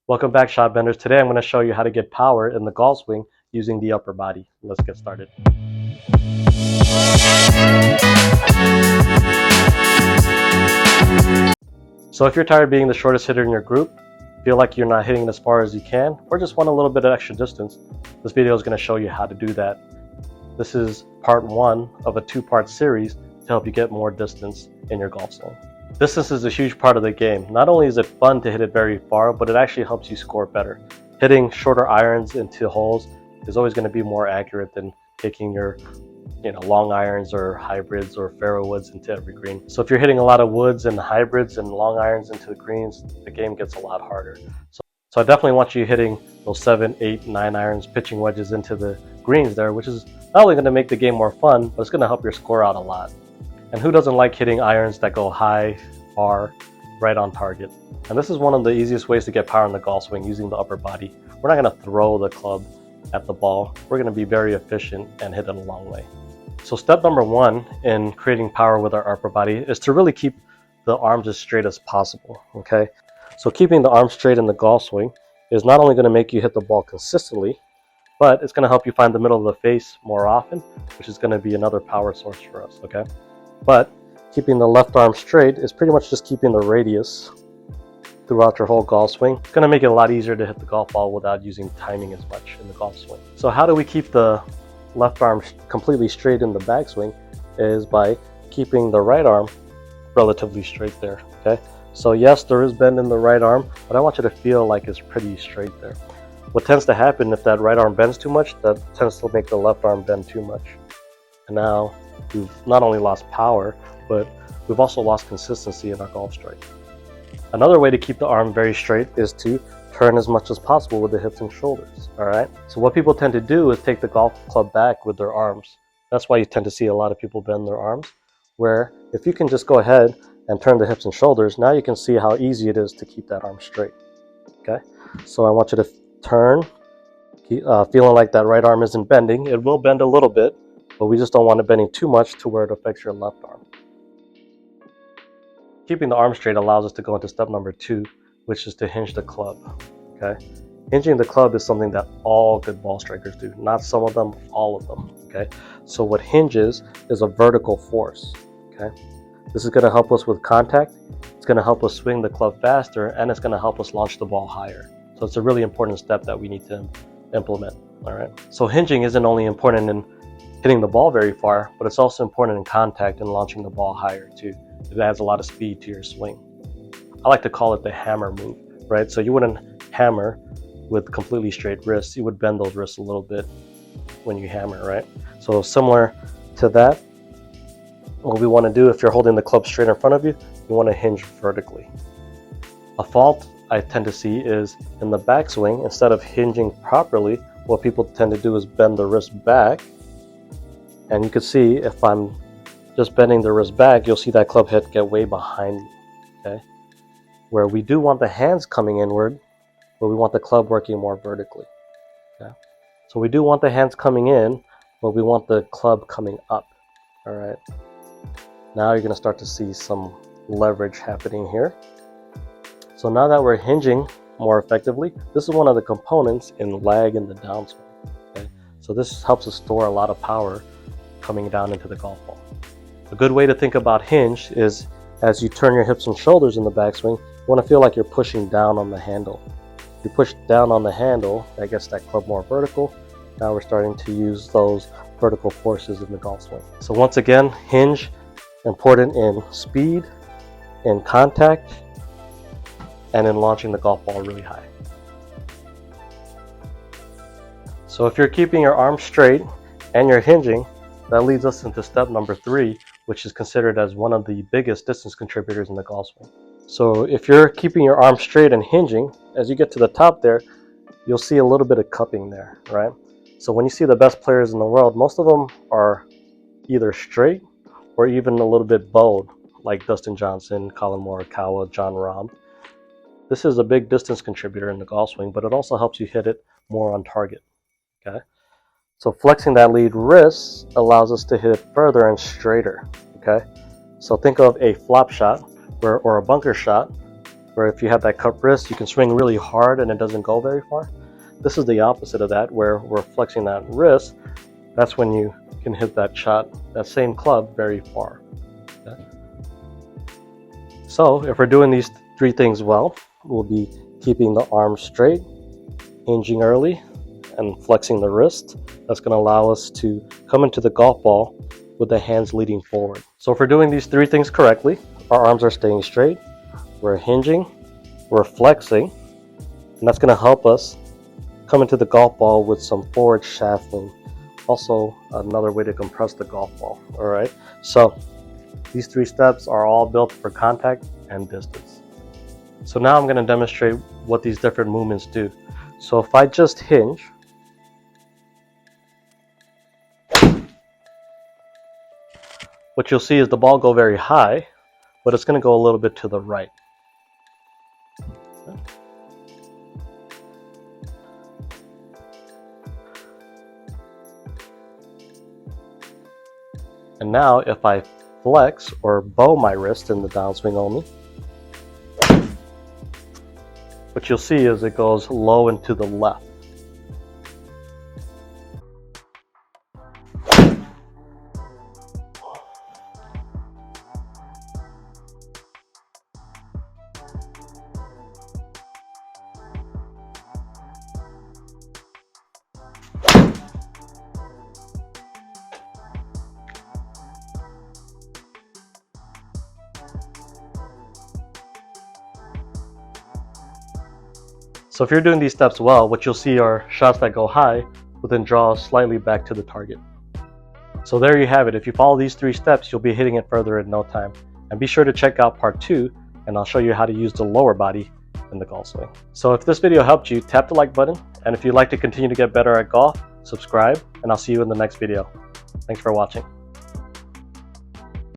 Welcome back, shot benders. Today I'm going to show you how to get power in the golf swing using the upper body. Let's get started. So if you're tired of being the shortest hitter in your group, feel like you're not hitting as far as you can, or just want a little bit of extra distance, this video is going to show you how to do that. This is part one of a two-part series to help you get more distance in your golf swing. Distance is a huge part of the game. Not only is it fun to hit it very far, but it actually helps you score better. Hitting shorter irons into holes is always going to be more accurate than taking your long irons or hybrids or fairway woods into every green. So if you're hitting a lot of woods and hybrids and long irons into the greens, the game gets a lot harder. So I definitely want you hitting those 7, 8, 9 irons, pitching wedges into the greens there, which is not only going to make the game more fun, but it's going to help your score out a lot. And who doesn't like hitting irons that go high, far, right on target? And this is one of the easiest ways to get power in the golf swing using the upper body. We're not going to throw the club at the ball. We're going to be very efficient and hit it a long way. So step number one in creating power with our upper body is to really keep the arms as straight as possible, okay? So keeping the arms straight in the golf swing is not only going to make you hit the ball consistently, but it's going to help you find the middle of the face more often, which is going to be another power source for us, okay? But keeping the left arm straight is pretty much just keeping the radius throughout your whole golf swing. It's going to make it a lot easier to hit the golf ball without using timing as much in the golf swing. So how do we keep the left arm completely straight in the backswing? Is by keeping the right arm relatively straight there, okay? So yes, there is bend in the right arm, but I want you to feel like it's pretty straight there. What tends to happen if that right arm bends too much, that tends to make the left arm bend too much. And now we've not only lost power, but we've also lost consistency in our golf strike. Another way to keep the arm very straight is to turn as much as possible with the hips and shoulders, all right? So what people tend to do is take the golf club back with their arms. That's why you tend to see a lot of people bend their arms, where if you can just go ahead and turn the hips and shoulders, now you can see how easy it is to keep that arm straight, okay? So I want you to turn, feeling like that right arm isn't bending. It will bend a little bit, but we just don't want it bending too much to where it affects your left arm. Keeping the arm straight allows us to go into step number 2, which is to hinge the club, okay? Hinging the club is something that all good ball strikers do. Not some of them, all of them, okay? So what hinges is a vertical force, okay? This is gonna help us with contact, it's gonna help us swing the club faster, and it's gonna help us launch the ball higher. So it's a really important step that we need to implement, all right? So hinging isn't only important in hitting the ball very far, but it's also important in contact and launching the ball higher too. It adds a lot of speed to your swing. I like to call it the hammer move, right? So you wouldn't hammer with completely straight wrists. You would bend those wrists a little bit when you hammer, right? So similar to that, what we want to do if you're holding the club straight in front of you, you want to hinge vertically. A fault I tend to see is in the backswing, instead of hinging properly, what people tend to do is bend the wrist back. And you can see if I'm just bending the wrist back, you'll see that club head get way behind me, okay? Where we do want the hands coming inward, but we want the club working more vertically, okay? So we do want the hands coming in, but we want the club coming up, all right? Now you're gonna start to see some leverage happening here. So now that we're hinging more effectively, this is one of the components in lag in the downswing, okay? So this helps us store a lot of power coming down into the golf ball. A good way to think about hinge is as you turn your hips and shoulders in the backswing, you want to feel like you're pushing down on the handle. If you push down on the handle, that gets that club more vertical. Now we're starting to use those vertical forces in the golf swing. So once again, hinge, important in speed, in contact, and in launching the golf ball really high. So if you're keeping your arms straight and you're hinging, that leads us into step number 3, which is considered as one of the biggest distance contributors in the golf swing. So if you're keeping your arms straight and hinging, as you get to the top there, you'll see a little bit of cupping there, right? So when you see the best players in the world, most of them are either straight or even a little bit bowed, like Dustin Johnson, Colin Morikawa, Jon Rahm. This is a big distance contributor in the golf swing, but it also helps you hit it more on target, okay? So flexing that lead wrist allows us to hit it further and straighter, okay? So think of a flop shot or a bunker shot where if you have that cup wrist, you can swing really hard and it doesn't go very far. This is the opposite of that, where we're flexing that wrist. That's when you can hit that shot, that same club, very far. Okay? So if we're doing these three things well, we'll be keeping the arm straight, hinging early, and flexing the wrist. That's going to allow us to come into the golf ball with the hands leading forward. So if we're doing these three things correctly, our arms are staying straight, we're hinging, we're flexing, and that's going to help us come into the golf ball with some forward shafting. Also, another way to compress the golf ball. All right, so these three steps are all built for contact and distance. So now I'm going to demonstrate what these different movements do. So if I just hinge, what you'll see is the ball go very high, but it's going to go a little bit to the right. Okay. And now if I flex or bow my wrist in the downswing only, what you'll see is it goes low and to the left. So if you're doing these steps well, what you'll see are shots that go high, but then draw slightly back to the target. So there you have it. If you follow these three steps, you'll be hitting it further in no time. And be sure to check out part 2, and I'll show you how to use the lower body in the golf swing. So if this video helped you, tap the like button. And if you'd like to continue to get better at golf, subscribe, and I'll see you in the next video. Thanks for watching.